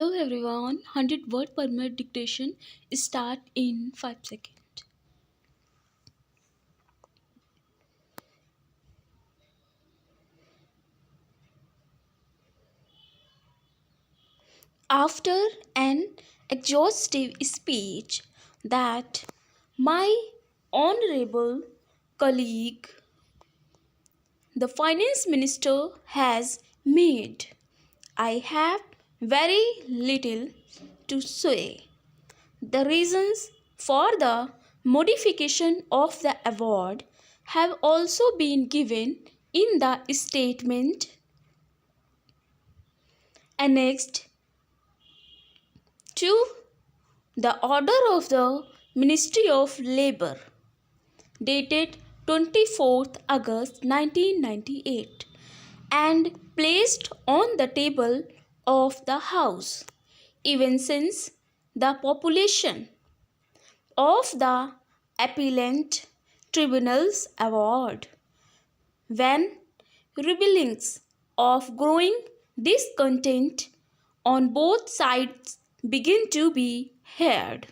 Hello everyone, 100 word per minute dictation start in 5 seconds. After an exhaustive speech that my honorable colleague, the finance minister, has made, I have very little to say. The reasons for the modification of the award have also been given in the statement annexed to the order of the Ministry of Labour dated 24th August 1998 and placed on the table of the House. Even since the population of the appellant tribunal's award, when rebellings of growing discontent on both sides begin to be heard.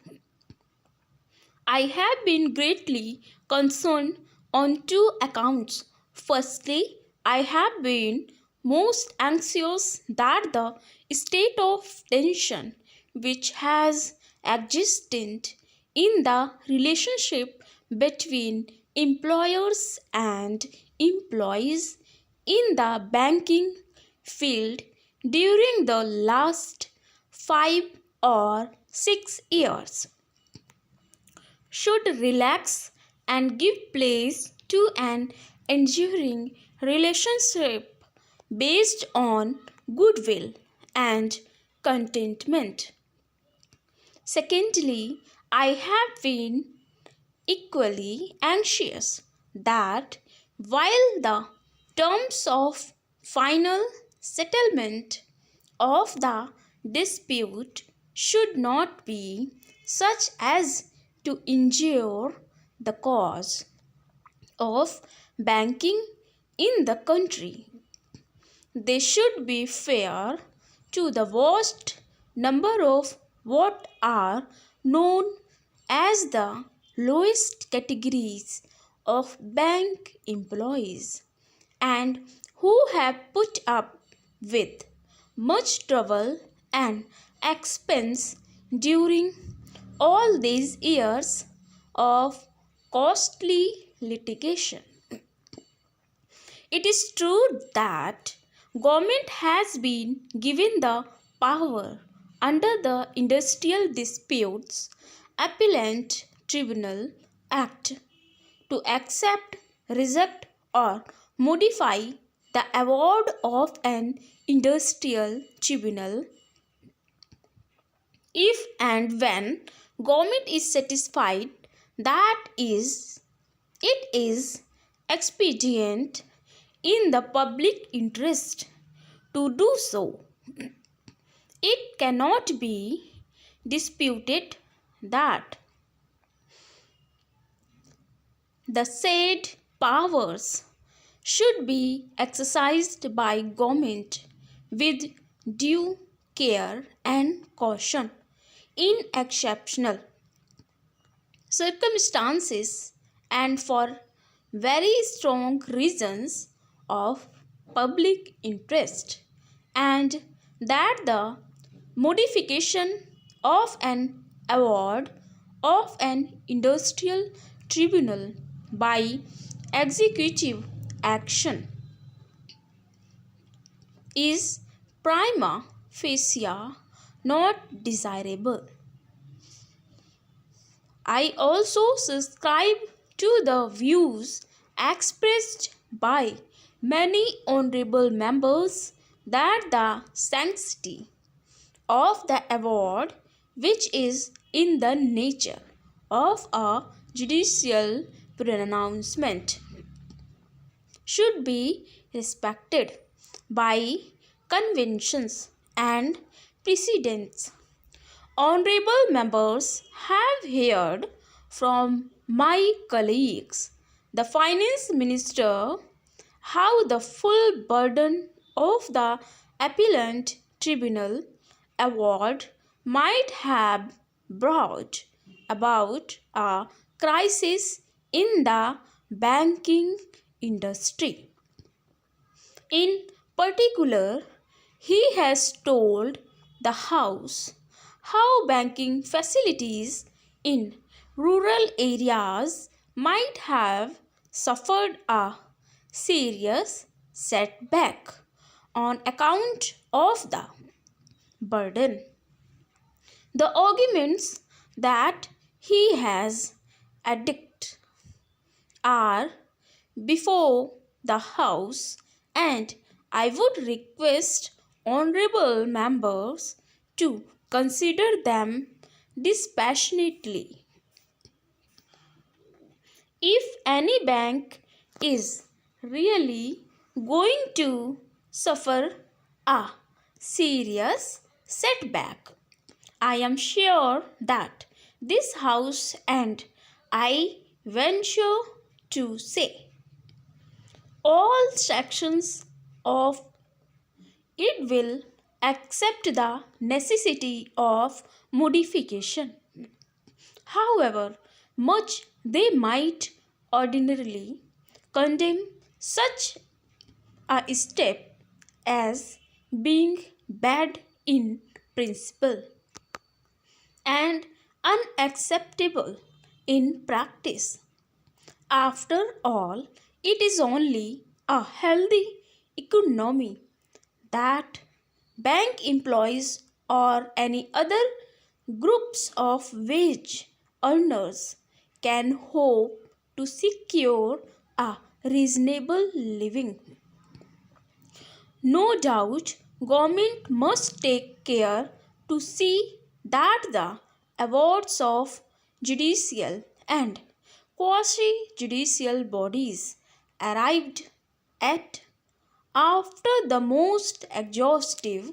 I have been greatly concerned on two accounts. Firstly, I have been most anxious that the state of tension which has existed in the relationship between employers and employees in the banking field during the last 5 or 6 years should relax and give place to an enduring relationship based on goodwill and contentment. Secondly, I have been equally anxious that while the terms of final settlement of the dispute should not be such as to injure the cause of banking in the country, they should be fair to the vast number of what are known as the lowest categories of bank employees and who have put up with much trouble and expense during all these years of costly litigation. It is true that government has been given the power under the Industrial Disputes Appellant Tribunal Act to accept, reject, or modify the award of an industrial tribunal if and when government is satisfied that is it is expedient in the public interest to do so. It cannot be disputed that the said powers should be exercised by government with due care and caution in exceptional circumstances and for very strong reasons of public interest, and that the modification of an award of an industrial tribunal by executive action is prima facie not desirable. I also subscribe to the views expressed by many honorable members that the sanctity of the award, which is in the nature of a judicial pronouncement, should be respected by conventions and precedents. Honorable members have heard from my colleagues, the finance minister, how the full burden of the appellant tribunal award might have brought about a crisis in the banking industry. In particular, he has told the House how banking facilities in rural areas might have suffered a serious setback on account of the burden. The arguments that he has adduced are before the House, and I would request honorable members to consider them dispassionately. If any bank is really going to suffer a serious setback, I am sure that this House and I venture to say all sections of it will accept the necessity of modification. However much they might ordinarily condemn such a step as being bad in principle and unacceptable in practice. After all, it is only a healthy economy that bank employees or any other groups of wage earners can hope to secure a reasonable living. No doubt, government must take care to see that the awards of judicial and quasi-judicial bodies arrived at after the most exhaustive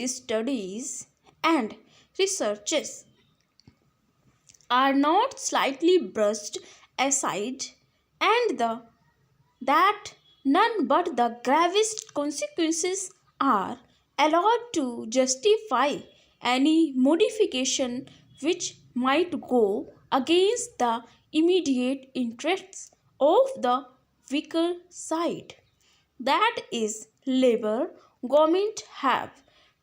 studies and researches are not slightly brushed aside and that none but the gravest consequences are allowed to justify any modification which might go against the immediate interests of the weaker side. That is, Labour government have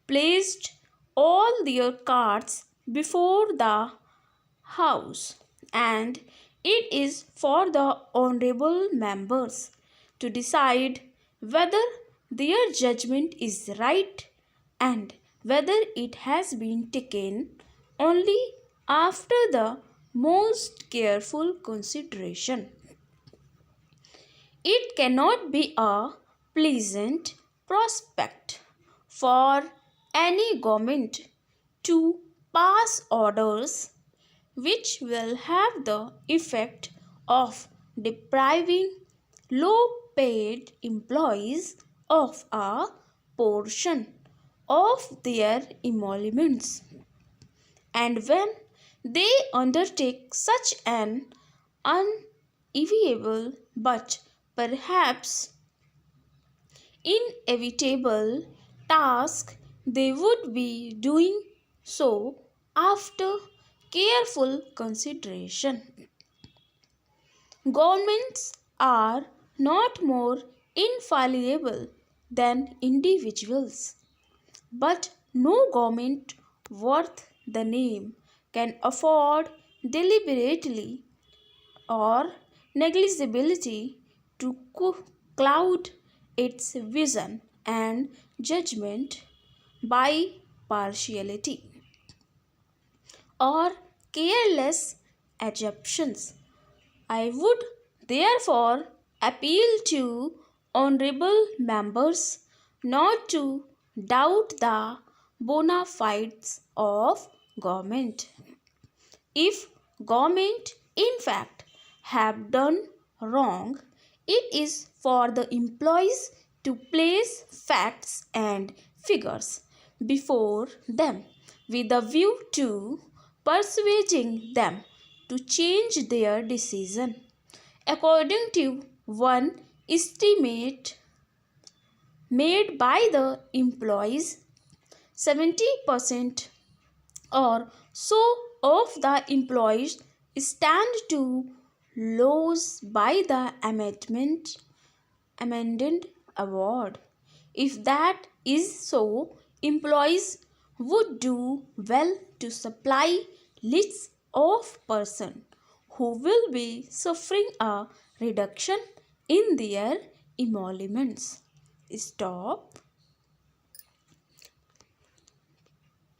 placed all their cards before the House, and it is for the honourable members to decide whether their judgment is right and whether it has been taken only after the most careful consideration. It cannot be a pleasant prospect for any government to pass orders which will have the effect of depriving low paid employees of a portion of their emoluments. And when they undertake such an unenviable but perhaps inevitable task, they would be doing so after careful consideration. Governments are not more infallible than individuals, but no government worth the name can afford deliberately or negligibly to cloud its vision and judgment by partiality or careless assumptions. I would therefore appeal to honorable members not to doubt the bona fides of government. If government in fact have done wrong, it is for the employees to place facts and figures before them with a view to persuading them to change their decision. According to one estimate made by the employees, 70% or so of the employees stand to lose by the amended award. If that is so, employees would do well to supply lists of persons who will be suffering a reduction in their emoluments. Stop.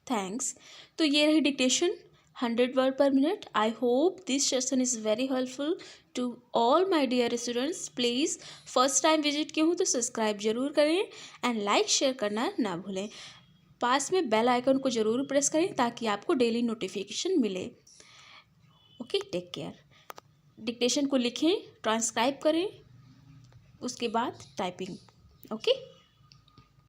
Thanks. तो ये रही dictation 100 word per minute. I hope this session is very helpful to all my dear students. Please first time visit किए हूँ तो subscribe जरूर करें and like share करना ना भूलें. पास में बेल आइकन को ज़रूर प्रेस करें ताकि आपको डेली नोटिफिकेशन मिले. Okay, take care. डिक्टेशन को लिखें, ट्रांसक्राइब करें, उसके बाद टाइपिंग. ओके.